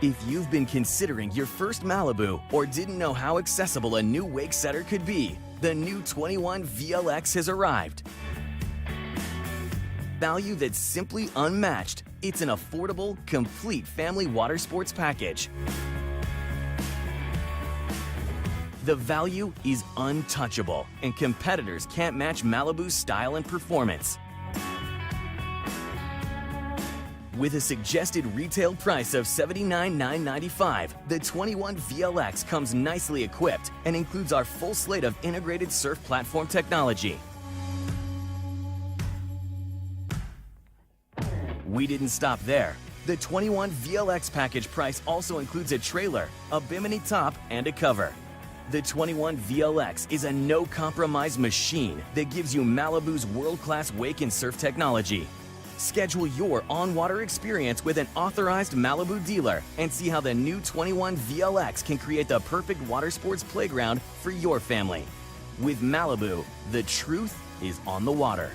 If you've been considering your first Malibu or didn't know how accessible a new wake setter could be, the new 21 VLX has arrived. Value that's simply unmatched. It's an affordable, complete family water sports package. The value is untouchable, and competitors can't match Malibu's style and performance. With a suggested retail price of $79,995, the 21 VLX comes nicely equipped and includes our full slate of integrated surf platform technology. We didn't stop there. The 21 VLX package price also includes a trailer, a bimini top, and a cover. The 21 VLX is a no-compromise machine that gives you Malibu's world-class wake and surf technology. Schedule your on-water experience with an authorized Malibu dealer and see how the new 21 VLX can create the perfect water sports playground for your family. With Malibu, the truth is on the water.